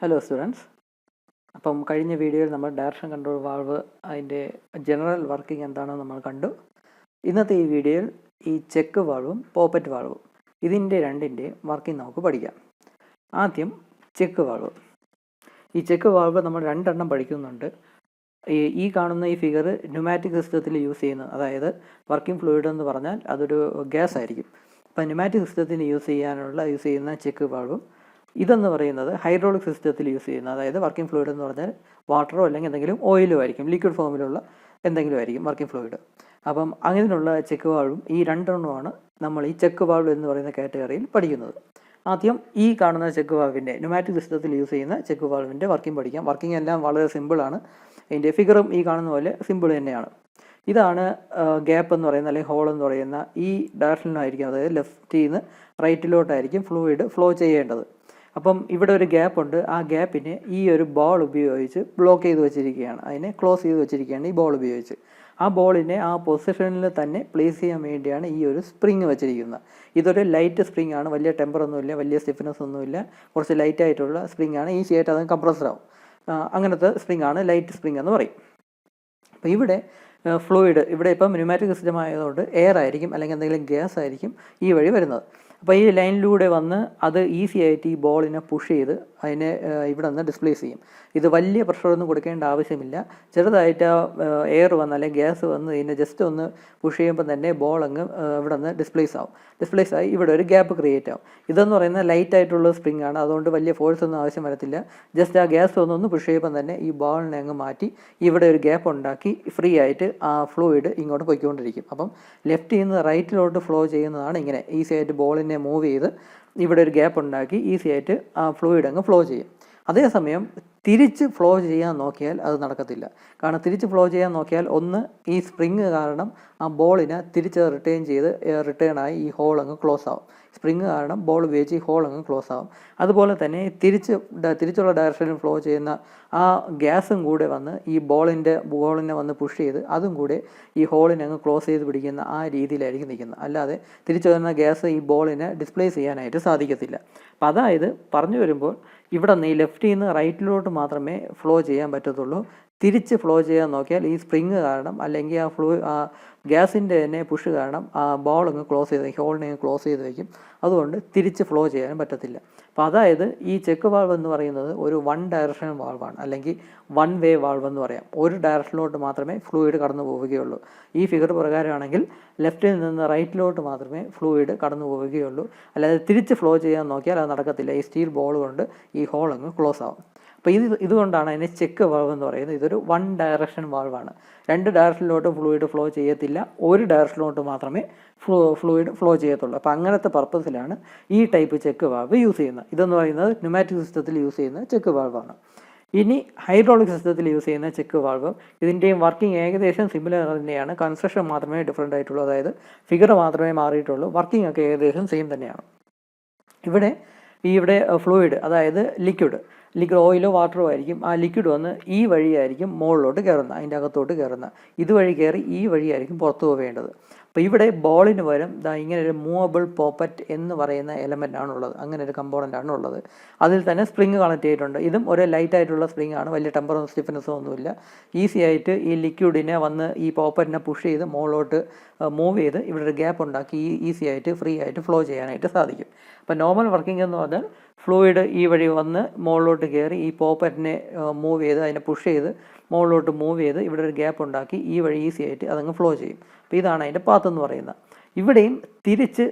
Hello students. അപ്പം കഴിഞ്ഞ വീഡിയോയിൽ നമ്മൾ ഡയറക്ഷൻ കൺട്രോൾ വാൾവ് അതിൻ്റെ ജനറൽ വർക്കിംഗ് എന്താണെന്ന് നമ്മൾ കണ്ടു. ഇന്നത്തെ ഈ വീഡിയോയിൽ ഈ ചെക്ക് വാൾവും പോപ്പറ്റ് വാൾവും ഇതിൻ്റെ രണ്ടിൻ്റെ വർക്കിംഗ് നമുക്ക് പഠിക്കാം. ആദ്യം ചെക്ക് വാൾവ്. ഈ ചെക്ക് വാൾവ് നമ്മൾ രണ്ടെണ്ണം പഠിക്കുന്നുണ്ട്. ഈ കാണുന്ന ഈ ഫിഗർ ന്യൂമാറ്റിക് സിസ്റ്റത്തിൽ യൂസ് ചെയ്യുന്നത്, അതായത് വർക്കിംഗ് ഫ്ലൂയിഡ് എന്ന് പറഞ്ഞാൽ അതൊരു ഗ്യാസ് ആയിരിക്കും. അപ്പം ന്യൂമാറ്റിക് സിസ്റ്റത്തിന് യൂസ് ചെയ്യുന്ന ചെക്ക് വാൾവും ഇതെന്ന് പറയുന്നത് ഹൈഡ്രോളിക് സിസ്റ്റത്തിൽ യൂസ് ചെയ്യുന്ന, അതായത് വർക്കിംഗ് ഫ്ലൂയിഡ് എന്ന് പറഞ്ഞാൽ വാട്ടറോ അല്ലെങ്കിൽ എന്തെങ്കിലും ഓയിലോ ആയിരിക്കും, ലിക്വിഡ് ഫോമിലുള്ള എന്തെങ്കിലും ആയിരിക്കും വർക്കിംഗ് ഫ്ലൂയിഡ്. അപ്പം അങ്ങനെയുള്ള ചെക്ക് വാൾവും ഈ രണ്ടെണ്ണമാണ് നമ്മൾ ഈ ചെക്ക് വാൾവ് എന്ന് പറയുന്ന കാറ്റഗറിയിൽ പഠിക്കുന്നത്. ആദ്യം ഈ കാണുന്ന ചെക്ക് വാൾവിൻ്റെ ന്യൂമാറ്റിക് സിസ്റ്റത്തിൽ യൂസ് ചെയ്യുന്ന ചെക്ക് വാൾവിൻ്റെ വർക്കിംഗ് പഠിക്കാം. വർക്കിംഗ് എല്ലാം വളരെ സിമ്പിളാണ്. അതിൻ്റെ ഫിഗറും ഈ കാണുന്ന പോലെ സിമ്പിൾ തന്നെയാണ്. ഇതാണ് ഗ്യാപ്പ് എന്ന് പറയുന്ന അല്ലെങ്കിൽ ഹോൾ എന്ന് പറയുന്ന ഈ ഡയറക്ഷനിലായിരിക്കും, അതായത് ലെഫ്റ്റിൽ നിന്ന് റൈറ്റിലോട്ടായിരിക്കും ഫ്ലൂയിഡ് ഫ്ലോ ചെയ്യേണ്ടത്. അപ്പം ഇവിടെ ഒരു ഗ്യാപ്പ് ഉണ്ട്. ആ ഗ്യാപ്പിനെ ഈ ഒരു ബോൾ ഉപയോഗിച്ച് ബ്ലോക്ക് ചെയ്ത് വെച്ചിരിക്കുകയാണ്, അതിനെ ക്ലോസ് ചെയ്ത് വെച്ചിരിക്കുകയാണ് ഈ ബോൾ ഉപയോഗിച്ച്. ആ ബോളിനെ ആ പൊസിഷനിൽ തന്നെ പ്ലേസ് ചെയ്യാൻ വേണ്ടിയാണ് ഈ ഒരു സ്പ്രിങ് വെച്ചിരിക്കുന്നത്. ഇതൊരു ലൈറ്റ് സ്പ്രിങ് ആണ്, വലിയ ടെമ്പറൊന്നുമില്ല, വലിയ സ്റ്റിഫ്നെസ് ഒന്നുമില്ല, കുറച്ച് ലൈറ്റ് ആയിട്ടുള്ള സ്പ്രിങ് ആണ്. ഈസിയായിട്ട് അത് കംപ്രസർ ആവും. അങ്ങനത്തെ സ്പ്രിങ് ആണ് ലൈറ്റ് സ്പ്രിങ് എന്ന് പറയും. അപ്പോൾ ഇവിടെ ഫ്ലൂയിഡ്, ഇവിടെ ഇപ്പം ന്യൂമാറ്റിക് സിസ്റ്റം ആയതുകൊണ്ട് എയർ ആയിരിക്കും അല്ലെങ്കിൽ എന്തെങ്കിലും ഗ്യാസ് ആയിരിക്കും ഈ വഴി വരുന്നത്. അപ്പോൾ ഈ ലൈനിലൂടെ വന്ന് അത് ഈസി ആയിട്ട് ഈ ബോളിനെ പുഷ് ചെയ്ത് അതിനെ ഇവിടെ നിന്ന് ഡിസ്പ്ലേസ് ചെയ്യും. ഇത് വലിയ പ്രഷറൊന്നും കൊടുക്കേണ്ട ആവശ്യമില്ല. ചെറുതായിട്ട് എയർ വന്ന് അല്ലെങ്കിൽ ഗ്യാസ് വന്ന് ഇതിനെ ജസ്റ്റ് ഒന്ന് പുഷ് ചെയ്യുമ്പോൾ തന്നെ ബോൾ അങ്ങ് ഇവിടെ നിന്ന് ഡിസ്പ്ലേസ് ആയി ഇവിടെ ഒരു ഗ്യാപ്പ് ക്രിയേറ്റ് ആവും. ഇതെന്ന് പറയുന്നത് ലൈറ്റ് ആയിട്ടുള്ള സ്പ്രിങ് ആണ്, അതുകൊണ്ട് വലിയ ഫോഴ്സ് ഒന്നും ആവശ്യം വരത്തില്ല. ജസ്റ്റ് ആ ഗ്യാസ് ഒന്നൊന്ന് പുഷ് ചെയ്യുമ്പോൾ തന്നെ ഈ ബോളിനെ അങ്ങ് മാറ്റി ഇവിടെ ഒരു ഗ്യാപ്പ് ഉണ്ടാക്കി ഫ്രീ ആയിട്ട് ആ ഫ്ലൂയിഡ് ഇങ്ങോട്ട് പോയിക്കൊണ്ടിരിക്കും. അപ്പം ലെഫ്റ്റിൽ നിന്ന് റൈറ്റിലോട്ട് ഫ്ലോ ചെയ്യുന്നതാണ് ഇങ്ങനെ. ഈസി ആയിട്ട് ബോളിനെ മൂവ് ചെയ്ത് ഇവിടെ ഒരു ഗ്യാപ്പ് ഉണ്ടാക്കി ഈസി ആയിട്ട് ആ ഫ്ലൂയിഡ് അങ്ങ് ഫ്ലോ ചെയ്യും. അതേസമയം തിരിച്ച് ഫ്ലോ ചെയ്യാൻ നോക്കിയാൽ അത് നടക്കത്തില്ല. കാരണം തിരിച്ച് ഫ്ലോ ചെയ്യാൻ നോക്കിയാൽ ഒന്ന് ഈ സ്പ്രിങ് കാരണം ആ ബോളിനെ തിരിച്ച് റിട്ടേണായി ഈ ഹോൾ അങ്ങ് ക്ലോസ് ആവും. സ്പ്രിങ് കാരണം ബോൾ ഉപയോഗിച്ച് ഈ ഹോൾ അങ്ങ് ക്ലോസ് ആവും. അതുപോലെ തന്നെ തിരിച്ചുള്ള ഡയറക്ഷനിൽ ഫ്ലോ ചെയ്യുന്ന ആ ഗ്യാസും കൂടെ വന്ന് ഈ ബോളിനെ വന്ന് പുഷ് ചെയ്ത് അതും കൂടെ ഈ ഹോളിനെ അങ്ങ് ക്ലോസ് ചെയ്ത് പിടിക്കുന്ന ആ രീതിയിലായിരിക്കും നിൽക്കുന്നത്. അല്ലാതെ തിരിച്ചു വരുന്ന ഗ്യാസ് ഈ ബോളിനെ ഡിസ്പ്ലേസ് ചെയ്യാനായിട്ട് സാധിക്കത്തില്ല. അപ്പം അതായത് പറഞ്ഞു വരുമ്പോൾ ഇവിടെ നിന്ന് ഈ ലെഫ്റ്റിൽ നിന്ന് റൈറ്റിലോട്ട് മാത്രമേ ഫ്ലോ ചെയ്യാൻ പറ്റത്തുള്ളൂ. തിരിച്ച് ഫ്ലോ ചെയ്യാൻ നോക്കിയാൽ ഈ സ്പ്രിങ് കാരണം അല്ലെങ്കിൽ ആ ഗ്യാസിൻ്റെ തന്നെ പുഷ് കാരണം ആ ബോൾ അങ്ങ് ഹോളിനെ ക്ലോസ് ചെയ്ത് വയ്ക്കും. അതുകൊണ്ട് തിരിച്ച് ഫ്ലോ ചെയ്യാനും പറ്റത്തില്ല. അപ്പോൾ അതായത് ഈ ചെക്ക് വാൾവ് എന്ന് പറയുന്നത് ഒരു വൺ ഡയറക്ഷൻ വാൾവാണ്, അല്ലെങ്കിൽ വൺ വേ വാൾവ് എന്ന് പറയാം. ഒരു ഡയറക്ഷനിലോട്ട് മാത്രമേ ഫ്ലൂയിഡ് കടന്നു പോവുകയുള്ളൂ. ഈ ഫിഗർ പ്രകാരമാണെങ്കിൽ ലെഫ്റ്റിൽ നിന്ന് റൈറ്റിലോട്ട് മാത്രമേ ഫ്ലൂയിഡ് കടന്നു പോവുകയുള്ളൂ. അല്ലാതെ തിരിച്ച് ഫ്ലോ ചെയ്യാൻ നോക്കിയാൽ അത് നടക്കത്തില്ല. ഈ സ്റ്റീൽ ബോൾ കൊണ്ട് ഈ ഹോൾ അങ്ങ് ക്ലോസ് ആവും. അപ്പോൾ ഇതുകൊണ്ടാണ് അതിനെ ചെക്ക് വാൾവ് എന്ന് പറയുന്നത്. ഇതൊരു വൺ ഡയറക്ഷൻ വാൾവാണ്. രണ്ട് ഡയറക്ഷനിലോട്ട് ഫ്ലൂയിഡ് ഫ്ലോ ചെയ്യത്തില്ല, ഒരു ഡയറക്ഷനിലോട്ട് മാത്രമേ ഫ്ലൂയിഡ് ഫ്ലോ ചെയ്യത്തുള്ളൂ. അപ്പോൾ അങ്ങനത്തെ പർപ്പസിലാണ് ഈ ടൈപ്പ് ചെക്ക് വാൾവ് യൂസ് ചെയ്യുന്നത്. ഇതെന്ന് പറയുന്നത് ന്യൂമാറ്റിക് സിസ്റ്റത്തിൽ യൂസ് ചെയ്യുന്ന ചെക്ക് വാൾവാണ്. ഇനി ഹൈഡ്രോളിക് സിസ്റ്റത്തിൽ യൂസ് ചെയ്യുന്ന ചെക്ക് വാൾവ്, ഇതിൻ്റെയും വർക്കിംഗ് ഏകദേശം സിമിലർ തന്നെയാണ്. കൺസ്ട്രക്ഷൻ മാത്രമേ ഡിഫറൻ്റ് ആയിട്ടുള്ളൂ, അതായത് ഫിഗർ മാത്രമേ മാറിയിട്ടുള്ളൂ. വർക്കിംഗ് ഒക്കെ ഏകദേശം സെയിം തന്നെയാണ്. ഇവിടെ ഫ്ലൂയിഡ്, അതായത് ലിക്വിഡ് ഓയിലോ വാട്ടറോ ആയിരിക്കും. ആ ലിക്വിഡ് വന്ന് ഈ വഴിയായിരിക്കും മുകളിലോട്ട് കയറുന്നത്, അതിൻ്റെ അകത്തോട്ട് കയറുന്നത്. ഇതുവഴി കയറി ഈ വഴിയായിരിക്കും പുറത്തു പോവേണ്ടത്. അപ്പോൾ ഇവിടെ ബോളിന് പകരം ഇങ്ങനെ ഒരു മൂവബിൾ പോപ്പറ്റ് എന്ന് പറയുന്ന എലമെൻ്റ് ആണുള്ളത്, അങ്ങനെ ഒരു കമ്പോണൻ്റ് ആണുള്ളത്. അതിൽ തന്നെ സ്പ്രിങ് കണക്ട് ചെയ്തിട്ടുണ്ട്. ഇതും ഒരു ലൈറ്റ് ആയിട്ടുള്ള സ്പ്രിങ് ആണ്, വലിയ ടെമ്പറോ സ്റ്റിഫ്നെസ്സോ ഒന്നുമില്ല. ഈസി ആയിട്ട് ഈ ലിക്വിഡിനെ വന്ന് ഈ പോപ്പറ്റിനെ പുഷ് ചെയ്ത് മുകളിലോട്ട് മൂവ് ചെയ്ത് ഇവിടെ ഒരു ഗ്യാപ്പ് ഉണ്ടാക്കി ഈസി ആയിട്ട് ഫ്രീ ആയിട്ട് ഫ്ലോ ചെയ്യാനായിട്ട് സാധിക്കും. അപ്പോൾ നോർമൽ വർക്കിംഗ് എന്ന് പറഞ്ഞാൽ ഫ്ലൂയിഡ് ഈ വഴി വന്ന് മുകളിലോട്ട് കയറി ഈ പോപ്പറ്റിനെ മൂവ് ചെയ്ത് അതിനെ പുഷ് ചെയ്ത് മുകളിലോട്ട് മൂവ് ചെയ്ത് ഇവിടെ ഒരു ഗ്യാപ്പ് ഉണ്ടാക്കി ഈ വഴി ഈസി ആയിട്ട് അതങ്ങ് ഫ്ലോ ചെയ്യും. അപ്പോൾ ഇതാണ് അതിൻ്റെ പാത്ത് എന്ന് പറയുന്നത്. ഇവിടെയും തിരിച്ച്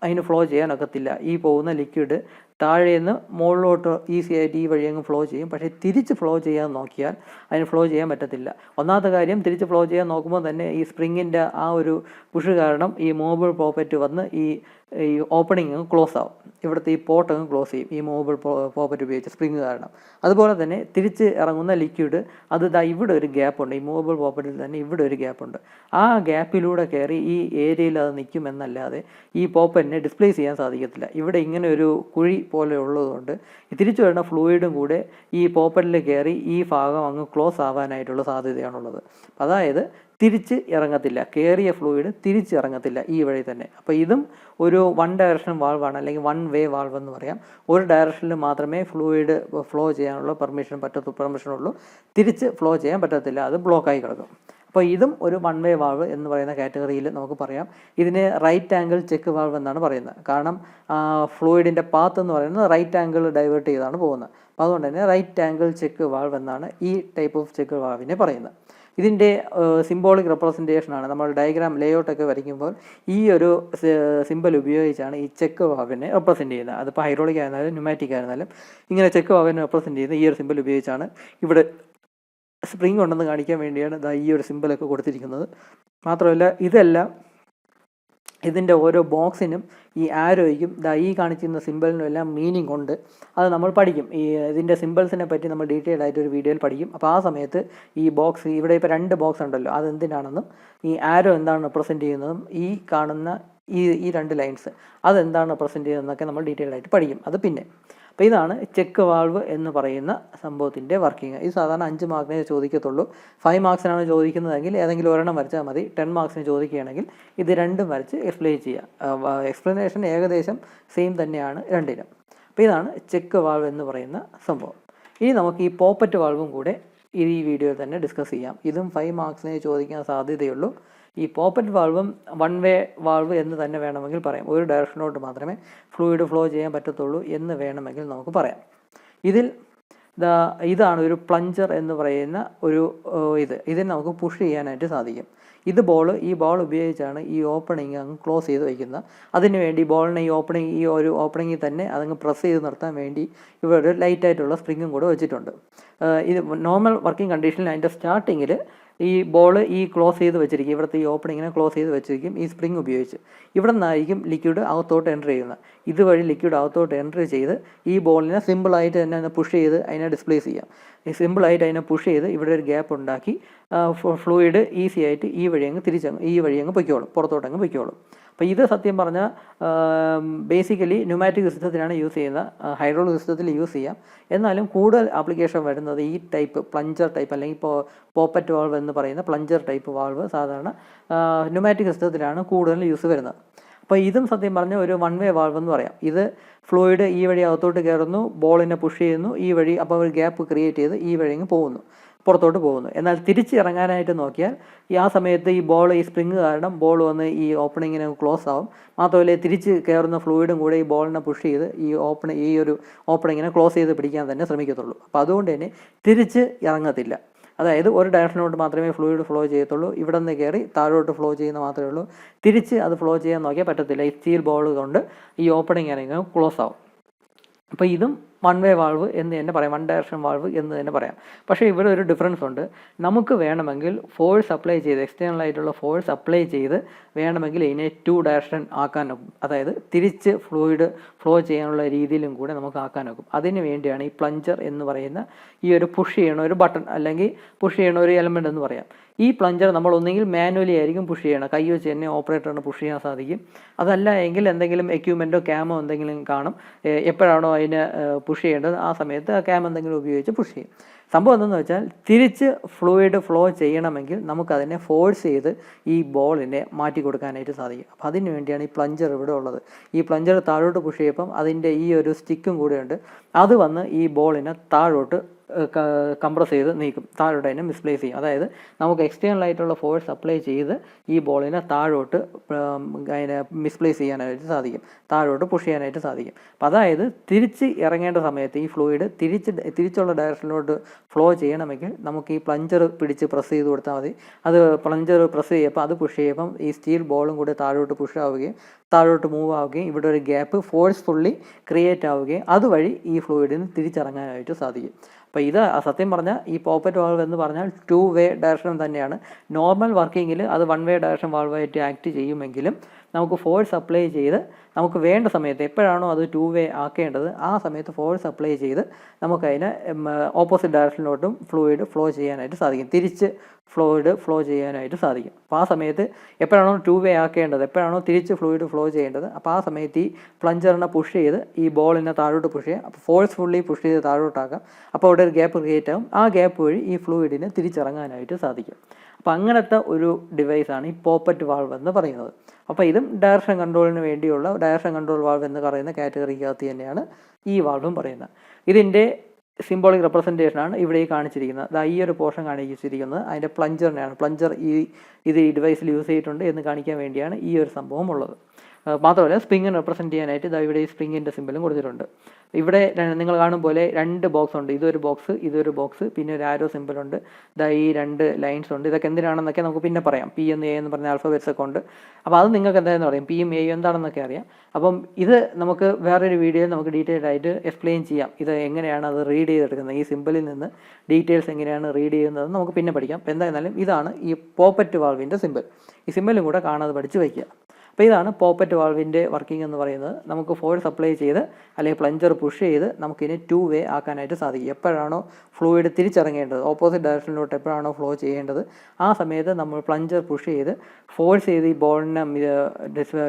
അതിന് ഫ്ലോ ചെയ്യാനൊക്കത്തില്ല. ഈ പോകുന്ന ലിക്വിഡ് താഴേന്ന് മുകളിലോട്ട് ഈസി ആയിട്ട് ഈ വഴി അങ്ങ് ഫ്ലോ ചെയ്യും. പക്ഷേ തിരിച്ച് ഫ്ലോ ചെയ്യാൻ നോക്കിയാൽ അതിന് ഫ്ലോ ചെയ്യാൻ പറ്റത്തില്ല. ഒന്നാമത്തെ കാര്യം, തിരിച്ച് ഫ്ലോ ചെയ്യാൻ നോക്കുമ്പോൾ തന്നെ ഈ സ്പ്രിങ്ങിൻ്റെ ആ ഒരു പുഷ് കാരണം ഈ മൂവബിൾ പോപ്പറ്റ് വന്ന് ഈ ഓപ്പണിങ് ക്ലോസ് ആവും. ഇവിടുത്തെ ഈ പോട്ട് അങ്ങ് ക്ലോസ് ചെയ്യും ഈ മൂവബിൾ പോപ്പറ്റ് ഉപയോഗിച്ച് സ്പ്രിങ് കാരണം. അതുപോലെ തന്നെ തിരിച്ച് ഇറങ്ങുന്ന ലിക്വിഡ് അത് ഇവിടെ ഒരു ഗ്യാപ്പുണ്ട്, ഈ മൂവബിൾ പോപ്പറ്റിൽ തന്നെ ഇവിടെ ഒരു ഗ്യാപ്പുണ്ട്. ആ ഗ്യാപ്പിലൂടെ കയറി ഈ ഏരിയയിൽ അത് നിൽക്കുമെന്നല്ലാതെ ഈ പോപ്പറ്റിനെ ഡിസ്പ്ലേസ് ചെയ്യാൻ സാധിക്കത്തില്ല. ഇവിടെ ഇങ്ങനെ ഒരു കുഴി പോലെ ഉള്ളതുകൊണ്ട് തിരിച്ചു വരുന്ന ഫ്ലൂയിഡും കൂടെ ഈ പോപ്പറ്റിൽ കയറി ഈ ഭാഗം അങ്ങ് ക്ലോസ് ആവാനായിട്ടുള്ള സാധ്യതയാണുള്ളത്. അതായത് തിരിച്ച് ഇറങ്ങത്തില്ല, കയറിയ ഫ്ലൂയിഡ് തിരിച്ചിറങ്ങത്തില്ല ഈ വഴി തന്നെ. അപ്പോൾ ഇതും ഒരു വൺ ഡയറക്ഷൻ വാൾവാണ്, അല്ലെങ്കിൽ വൺ വേ വാൾവ് എന്ന് പറയാം. ഒരു ഡയറക്ഷനിൽ മാത്രമേ ഫ്ലൂയിഡ് ഫ്ലോ ചെയ്യാനുള്ള പെർമിഷനുള്ളൂ, തിരിച്ച് ഫ്ലോ ചെയ്യാൻ പറ്റത്തില്ല, അത് ബ്ലോക്കായി കിടക്കും. അപ്പോൾ ഇതും ഒരു വൺ വേ വാൾവ് എന്ന് പറയുന്ന കാറ്റഗറിയിൽ നമുക്ക് പറയാം. ഇതിന് റൈറ്റ് ആംഗിൾ ചെക്ക് വാൾവ് എന്നാണ് പറയുന്നത്. കാരണം ഫ്ലൂയിഡിൻ്റെ പാത്ത് എന്ന് പറയുന്നത് റൈറ്റ് ആംഗിൾ ഡൈവേർട്ട് ചെയ്താണ് പോകുന്നത്. അപ്പോൾ അതുകൊണ്ട് തന്നെ റൈറ്റ് ആംഗിൾ ചെക്ക് വാൾവ് എന്നാണ് ഈ ടൈപ്പ് ഓഫ് ചെക്ക് വാൾവിനെ പറയുന്നത്. ഇതിൻ്റെ സിംബോളിക് റെപ്രസെൻറ്റേഷനാണ് നമ്മൾ ഡയഗ്രാം ലേഔട്ടൊക്കെ വരയ്ക്കുമ്പോൾ ഈ ഒരു സിമ്പൽ ഉപയോഗിച്ചാണ് ഈ ചെക്ക് വാൾവിനെ റെപ്രസെൻറ്റ് ചെയ്യുന്നത്. അതിപ്പോൾ ഹൈഡ്രോളിക് ആയിരുന്നാലും ന്യൂമാറ്റിക് ആയിരുന്നാലും ഇങ്ങനെ ചെക്ക് വാൾവിനെ റെപ്രസെൻറ്റ് ചെയ്യുന്ന ഈ ഒരു സിമ്പൽ ഉപയോഗിച്ചാണ്. ഇവിടെ സ്പ്രിംഗ് ഉണ്ടെന്ന് കാണിക്കാൻ വേണ്ടിയാണ് ഈ ഒരു സിമ്പലൊക്കെ കൊടുത്തിരിക്കുന്നത്. മാത്രമല്ല ഇതെല്ലാം ഇതിൻ്റെ ഓരോ ബോക്സിനും ഈ ആരോയ്ക്കും ഈ കാണിച്ചിരുന്ന സിമ്പിളിനും എല്ലാം മീനിങ് ഉണ്ട്. അത് നമ്മൾ പഠിക്കും. ഇതിൻ്റെ സിമ്പിൾസിനെ പറ്റി നമ്മൾ ഡീറ്റെയിൽഡ് ആയിട്ട് ഒരു വീഡിയോയിൽ പഠിക്കും. അപ്പോൾ ആ സമയത്ത് ഈ ബോക്സ്, ഇവിടെ ഇപ്പോൾ 2 ബോക്സ് ഉണ്ടല്ലോ, അതെന്തിനാണെന്നും ഈ ആരോ എന്താണ് റെപ്രസെൻറ്റ് ചെയ്യുന്നതും ഈ കാണുന്ന ഈ 2 ലൈൻസ് അതെന്താണ് റെപ്രസെൻറ്റ് ചെയ്യുന്നതെന്നൊക്കെ നമ്മൾ ഡീറ്റെയിൽഡ് ആയിട്ട് പഠിക്കും. അത് പിന്നെ. അപ്പോൾ ഇതാണ് ചെക്ക് വാൾവ് എന്ന് പറയുന്ന സംഭവത്തിൻ്റെ വർക്കിംഗ്. ഇത് സാധാരണ 5 മാർക്കിനെ ചോദിക്കത്തുള്ളൂ. 5 മാർക്സിനാണ് ചോദിക്കുന്നതെങ്കിൽ ഏതെങ്കിലും ഒരെണ്ണം വരച്ചാൽ മതി. 10 മാർക്സിന് ചോദിക്കുകയാണെങ്കിൽ ഇത് രണ്ടും വരച്ച് എക്സ്പ്ലെയിൻ ചെയ്യുക. എക്സ്പ്ലനേഷൻ ഏകദേശം സെയിം തന്നെയാണ് രണ്ടിനും. അപ്പോൾ ഇതാണ് ചെക്ക് വാൾവ് എന്ന് പറയുന്ന സംഭവം. ഇനി നമുക്ക് ഈ പോപ്പറ്റ് വാൾവും കൂടെ ഈ വീഡിയോയിൽ തന്നെ ഡിസ്കസ് ചെയ്യാം. ഇതും 5 മാർക്സിനെ ചോദിക്കാൻ സാധ്യതയുള്ളൂ. ഈ പോപ്പറ്റ് വാൾവും വൺ വേ വാൾവ് എന്ന് തന്നെ വേണമെങ്കിൽ പറയാം. ഒരു ഡയറക്ഷനിലോട്ട് മാത്രമേ ഫ്ലൂയിഡ് ഫ്ലോ ചെയ്യാൻ പറ്റത്തുള്ളൂ എന്ന് വേണമെങ്കിൽ നമുക്ക് പറയാം. ഇതാണ് ഒരു പ്ലഞ്ചർ എന്ന് പറയുന്ന ഒരു ഇതിനെ നമുക്ക് പുഷ് ചെയ്യാനായിട്ട് സാധിക്കും. ഈ ബോൾ ഉപയോഗിച്ചാണ് ഈ ഓപ്പണിങ് അങ്ങ് ക്ലോസ് ചെയ്ത് വയ്ക്കുന്നത്. അതിനുവേണ്ടി ബോളിനെ ഈ ഒരു ഓപ്പണിങ്ങിൽ തന്നെ അതങ്ങ് പ്രസ് ചെയ്ത് നിർത്താൻ വേണ്ടി ഇവിടെ ഒരു ലൈറ്റായിട്ടുള്ള സ്പ്രിങ്ങും കൂടെ വെച്ചിട്ടുണ്ട്. ഇത് നോർമൽ വർക്കിംഗ് കണ്ടീഷനിൽ അതിൻ്റെ സ്റ്റാർട്ടിങ്ങിൽ ഈ ബോൾ ക്ലോസ് ചെയ്ത് വെച്ചിരിക്കും. ഇവിടുത്തെ ഈ ഓപ്പണിങ്ങിനെ ക്ലോസ് ചെയ്ത് വെച്ചിരിക്കും ഈ സ്പ്രിങ് ഉപയോഗിച്ച്. ഇവിടെ നിന്നായിരിക്കും ലിക്വിഡ് അകത്തോട്ട് എൻ്റർ ചെയ്യുന്നത്. ഇതുവഴി ലിക്വിഡ് അകത്തോട്ട് എൻ്റർ ചെയ്ത് ഈ ബോളിനെ സിമ്പിളായിട്ട് തന്നെ പുഷ് ചെയ്ത് അതിനെ ഡിസ്പ്ലേസ് ചെയ്യാം. സിമ്പിളായിട്ട് അതിനെ പുഷ് ചെയ്ത് ഇവിടെ ഒരു ഗ്യാപ്പ് ഉണ്ടാക്കി ഫ്ലൂയിഡ് ഈസി ആയിട്ട് ഈ വഴി അങ്ങ് പൊയ്ക്കോളും, പുറത്തോട്ടങ്ങ് പൊയ്ക്കോളും. അപ്പോൾ ഇത് സത്യം പറഞ്ഞാൽ ബേസിക്കലി ന്യൂമാറ്റിക് സിസ്റ്റത്തിലാണ് യൂസ് ചെയ്യുന്നത്. ഹൈഡ്രോളിക് സിസ്റ്റത്തിൽ യൂസ് ചെയ്യാം. എന്നാലും കൂടുതൽ ആപ്ലിക്കേഷൻ വരുന്നത് ഈ ടൈപ്പ് പ്ലഞ്ചർ ടൈപ്പ്, അല്ലെങ്കിൽ പോപ്പറ്റ് വാൾവ് എന്ന് പറയുന്ന പ്ലഞ്ചർ ടൈപ്പ് വാൾവ് സാധാരണ ന്യൂമാറ്റിക് സിസ്റ്റത്തിലാണ് കൂടുതൽ യൂസ് വരുന്നത്. അപ്പോൾ ഇതും സത്യം പറഞ്ഞാൽ ഒരു വൺ വേ വാൾവ് എന്ന് പറയാം. ഇത് ഫ്ലൂയിഡ് ഈ വഴി അകത്തോട്ട് കയറുന്നു, ബോളിനെ പുഷ് ചെയ്യുന്നു, ഈ വഴി അപ്പോൾ ഒരു ഗ്യാപ്പ് ക്രിയേറ്റ് ചെയ്ത് ഈ വഴി പുറത്തോട്ട് പോകുന്നു. എന്നാൽ തിരിച്ച് ഇറങ്ങാനായിട്ട് നോക്കിയാൽ ആ സമയത്ത് ഈ സ്പ്രിങ് കാരണം ബോൾ വന്ന് ഈ ഓപ്പണിങ്ങിനെ ക്ലോസ് ആവും. മാത്രമല്ല തിരിച്ച് കയറുന്ന ഫ്ലൂയിഡും കൂടെ ഈ ബോളിനെ പുഷ് ചെയ്ത് ഈ ഒരു ഓപ്പണിങ്ങിനെ ക്ലോസ് ചെയ്ത് പിടിക്കാൻ തന്നെ ശ്രമിക്കത്തുള്ളൂ. അപ്പോൾ അതുകൊണ്ട് തന്നെ തിരിച്ച് ഇറങ്ങത്തില്ല. അതായത് ഒരു ഡയറക്ഷനിലോട്ട് മാത്രമേ ഫ്ലൂയിഡ് ഫ്ലോ ചെയ്യത്തുള്ളൂ. ഇവിടെ നിന്ന് കയറി താഴോട്ട് ഫ്ലോ ചെയ്യുന്ന മാത്രമേ ഉള്ളൂ. തിരിച്ച് അത് ഫ്ലോ ചെയ്യാൻ നോക്കിയാൽ പറ്റത്തില്ല. ഈ സ്റ്റീൽ ബോൾ കൊണ്ട് ഈ ഓപ്പണിങ് ആണെങ്കിൽ ക്ലോസ് ആവും. അപ്പോൾ ഇതും വൺ വേ വാൾവ് എന്ന് തന്നെ പറയാം, വൺ ഡയറക്ഷൻ വാൾവ് എന്ന് തന്നെ പറയാം. പക്ഷേ ഇവിടെ ഒരു ഡിഫറൻസ് ഉണ്ട്. നമുക്ക് വേണമെങ്കിൽ ഫോഴ്സ് അപ്ലൈ ചെയ്ത്, എക്സ്റ്റേണൽ ആയിട്ടുള്ള ഫോഴ്സ് അപ്ലൈ ചെയ്ത് വേണമെങ്കിൽ ഇതിനെ 2 ഡയറക്ഷൻ ആക്കാനൊക്കും. അതായത് തിരിച്ച് ഫ്ലൂയിഡ് ഫ്ലോ ചെയ്യാനുള്ള രീതിയിലും കൂടെ നമുക്ക് ആക്കാനൊക്കും. അതിന് വേണ്ടിയാണ് ഈ പ്ലഞ്ചർ എന്ന് പറയുന്ന ഈ ഒരു പുഷ് ചെയ്യണ ഒരു ബട്ടൺ അല്ലെങ്കിൽ പുഷ് ചെയ്യണ ഒരു എലമെൻ്റ് എന്ന് പറയാം. ഈ പ്ലഞ്ചർ നമ്മൾ ഒന്നെങ്കിൽ മാനുവലി ആയിരിക്കും പുഷ് ചെയ്യണം, കൈ വെച്ച് തന്നെ ഓപ്പറേറ്ററിന് പുഷ് ചെയ്യാൻ സാധിക്കും. അതല്ല എങ്കിൽ എന്തെങ്കിലും എക്യുപ്മെൻറ്റോ ക്യാമോ എന്തെങ്കിലും കാണും, എപ്പോഴാണോ അതിന് പുഷ് ചെയ്യേണ്ടത് ആ സമയത്ത് ആ ക്യാം എന്തെങ്കിലും ഉപയോഗിച്ച് പുഷ് ചെയ്യും. സംഭവം എന്തെന്ന് വെച്ചാൽ തിരിച്ച് ഫ്ലൂയിഡ് ഫ്ലോ ചെയ്യണമെങ്കിൽ നമുക്കതിനെ ഫോഴ്സ് ചെയ്ത് ഈ ബോളിനെ മാറ്റി കൊടുക്കാനായിട്ട് സാധിക്കും. അപ്പോൾ അതിന് വേണ്ടിയാണ് ഈ പ്ലഞ്ചർ ഇവിടെ ഉള്ളത്. ഈ പ്ലഞ്ചർ താഴോട്ട് പുഷ് ചെയ്യുമ്പം അതിൻ്റെ ഈ ഒരു സ്റ്റിക്കും കൂടെയുണ്ട്. അത് വന്ന് ഈ ബോളിനെ താഴോട്ട് കംപ്രസ് ചെയ്ത് നീക്കും, താഴോട്ട് അതിനെ മിസ്പ്ലേസ് ചെയ്യും. അതായത് നമുക്ക് എക്സ്റ്റേണൽ ആയിട്ടുള്ള ഫോഴ്സ് അപ്ലൈ ചെയ്ത് ഈ ബോളിനെ താഴോട്ട് അതിനെ മിസ്പ്ലേസ് ചെയ്യാനായിട്ട് സാധിക്കും, താഴോട്ട് പുഷ് ചെയ്യാനായിട്ട് സാധിക്കും. അപ്പം അതായത് തിരിച്ച് ഇറങ്ങേണ്ട സമയത്ത് ഈ ഫ്ലൂയിഡ് തിരിച്ചുള്ള ഡയറക്ഷനിലോട്ട് ഫ്ലോ ചെയ്യണമെങ്കിൽ നമുക്ക് ഈ പ്ലഞ്ചർ പിടിച്ച് പ്രസ് ചെയ്ത് കൊടുത്താൽ മതി. അത് പ്ലഞ്ചർ പ്രസ് ചെയ്യുമ്പോൾ അത് പുഷ് ചെയ്യുമ്പം ഈ സ്റ്റീൽ ബോളും കൂടി താഴോട്ട് പുഷ് ആവുകയും താഴോട്ട് മൂവ് ആവുകയും ഇവിടെ ഒരു ഗ്യാപ്പ് ഫോഴ്സ്ഫുള്ളി ക്രിയേറ്റ് ആവുകയും അതുവഴി ഈ ഫ്ലൂയിഡിന് തിരിച്ചിറങ്ങാനായിട്ട് സാധിക്കും. അപ്പോൾ ഇത് സത്യം പറഞ്ഞാൽ ഈ പോപ്പറ്റ് വാൾവ് എന്ന് പറഞ്ഞാൽ 2 വേ ഡയറക്ഷൻ തന്നെയാണ്. നോർമൽ വർക്കിങ്ങിൽ അത് 1 വേ ഡയറക്ഷൻ വാൾവായിട്ട് ആക്ട് ചെയ്യുമെങ്കിലും നമുക്ക് ഫോഴ്സ് അപ്ലൈ ചെയ്ത് നമുക്ക് വേണ്ട സമയത്ത് എപ്പോഴാണോ അത് 2 വേ ആക്കേണ്ടത് ആ സമയത്ത് ഫോഴ്സ് അപ്ലൈ ചെയ്ത് നമുക്കതിനെ ഓപ്പോസിറ്റ് ഡയറക്ഷനിലോട്ടും ഫ്ലൂയിഡ് ഫ്ലോ ചെയ്യാനായിട്ട് സാധിക്കും, തിരിച്ച് ഫ്ലൂയിഡ് ഫ്ലോ ചെയ്യാനായിട്ട് സാധിക്കും. അപ്പോൾ ആ സമയത്ത് എപ്പോഴാണോ 2 വേ ആക്കേണ്ടത്, എപ്പോഴാണോ തിരിച്ച് ഫ്ലൂയിഡ് ഫ്ലോ ചെയ്യേണ്ടത്, അപ്പോൾ ആ സമയത്ത് ഈ പ്ലഞ്ചറിനെ പുഷ് ചെയ്ത് ഈ ബോളിനെ താഴോട്ട് പുഷ് ചെയ്യാം. അപ്പോൾ ഫോഴ്സ്ഫുള്ളി പുഷ് ചെയ്ത് താഴോട്ടാക്കാം. അപ്പോൾ അവിടെ ഒരു ഗ്യാപ്പ് ക്രിയേറ്റ് ആകും. ആ ഗ്യാപ്പ് വഴി ഈ ഫ്ലൂയിഡിനെ തിരിച്ചിറങ്ങാനായിട്ട് സാധിക്കും. അപ്പോൾ അങ്ങനത്തെ ഒരു ഡിവൈസാണ് ഈ പോപ്പറ്റ് വാൾവ് എന്ന് പറയുന്നത്. അപ്പോൾ ഇതും ഡയറക്ഷൻ കൺട്രോളിന് വേണ്ടിയുള്ള ഡയറക്ഷൻ കൺട്രോൾ വാൾവ് എന്ന് പറയുന്ന കാറ്റഗറിക്കകത്ത് തന്നെയാണ് ഈ വാൾവും പറയുന്നത്. ഇതിൻ്റെ സിംബോളിക് റെപ്രസെൻറ്റേഷനാണ് ഇവിടെ ഈ കാണിച്ചിരിക്കുന്നത്. ഈ ഒരു പോർഷൻ കാണിച്ചിരിക്കുന്നത് അതിൻ്റെ പ്ലഞ്ചറിനെയാണ്. പ്ലഞ്ചർ ഇത് ഈ ഡിവൈസിൽ യൂസ് ചെയ്തിട്ടുണ്ട് എന്ന് കാണിക്കാൻ വേണ്ടിയാണ് ഈ ഒരു സംഭവം ഉള്ളത്. മാത്രമല്ല സ്പ്രിങ്ങിനെ റെപ്രസെൻറ്റ് ചെയ്യാനായിട്ട് ഇവിടെ ഈ സ്പ്രിങ്ങിൻ്റെ സിമ്പിളും കൊടുത്തിട്ടുണ്ട്. ഇവിടെ നിങ്ങൾ കാണും പോലെ 2 ബോക്സ് ഉണ്ട്. ഇതൊരു ബോക്സ് പിന്നെ ഒരു ആരോ സിമ്പിളുണ്ട്. ഈ 2 ലൈൻസ് ഉണ്ട്. ഇതൊക്കെ എന്തിനാണെന്നൊക്കെ നമുക്ക് പിന്നെ പറയാം. പി എന്ന് എ എന്ന് പറഞ്ഞ ആൽഫബറ്റ്സ് ഒക്കെ ഉണ്ട്. അപ്പോൾ അത് നിങ്ങൾക്ക് എന്താണെന്ന് പറയാം. പിയും എയും എന്താണെന്നൊക്കെ അറിയാം. അപ്പം ഇത് നമുക്ക് വേറൊരു വീഡിയോയിൽ നമുക്ക് ഡീറ്റെയിൽഡ് ആയിട്ട് എക്സ്പ്ലെയിൻ ചെയ്യാം. ഇത് എങ്ങനെയാണ് അത് റീഡ് ചെയ്തെടുക്കുന്നത്, ഈ സിമ്പിളിൽ നിന്ന് ഡീറ്റെയിൽസ് എങ്ങനെയാണ് റീഡ് ചെയ്യുന്നത് നമുക്ക് പിന്നെ പഠിക്കാം. അപ്പോൾ എന്തായിരുന്നാലും ഇതാണ് ഈ പോപ്പറ്റ് വാൾവിൻ്റെ സിമ്പിൾ. ഈ സിമ്പിളും കൂടെ കാണാതെ പഠിച്ച് വയ്ക്കുക. അപ്പോൾ ഇതാണ് പോപ്പറ്റ് വാൾവിൻ്റെ വർക്കിംഗ് എന്ന് പറയുന്നത്. നമുക്ക് ഫോഴ്സ് അപ്ലൈ ചെയ്ത് അല്ലെങ്കിൽ പ്ലഞ്ചർ പുഷ് ചെയ്ത് നമുക്കിതിനെ 2 വേ ആക്കാനായിട്ട് സാധിക്കും. എപ്പോഴാണോ ഫ്ലൂയിഡ് തിരിച്ചിറങ്ങേണ്ടത്, ഓപ്പോസിറ്റ് ഡയറക്ഷനിലോട്ട് എപ്പോഴാണോ ഫ്ലോ ചെയ്യേണ്ടത്, ആ സമയത്ത് നമ്മൾ പ്ലഞ്ചർ പുഷ് ചെയ്ത് ഫോഴ്സ് ചെയ്ത് ഈ ബോളിനെ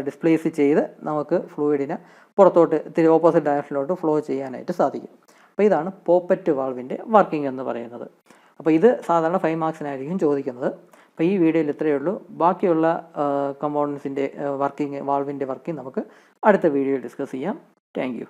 ഡിസ്പ്ലേസ് ചെയ്ത് നമുക്ക് ഫ്ലൂയിഡിനെ പുറത്തോട്ട് ഓപ്പോസിറ്റ് ഡയറക്ഷനിലോട്ട് ഫ്ലോ ചെയ്യാനായിട്ട് സാധിക്കും. അപ്പോൾ ഇതാണ് പോപ്പറ്റ് വാൾവിൻ്റെ വർക്കിംഗ് എന്ന് പറയുന്നത്. അപ്പോൾ ഇത് സാധാരണ 5 മാർക്സിനായിരിക്കും ചോദിക്കുന്നത്. അപ്പോൾ ഈ വീഡിയോയിൽ ഇത്രയേ ഉള്ളൂ. ബാക്കിയുള്ള കമ്പോണൻസിൻ്റെ വർക്കിംഗ്, വാൾവിൻ്റെ വർക്കിംഗ് നമുക്ക് അടുത്ത വീഡിയോയിൽ ഡിസ്കസ് ചെയ്യാം. Thank you.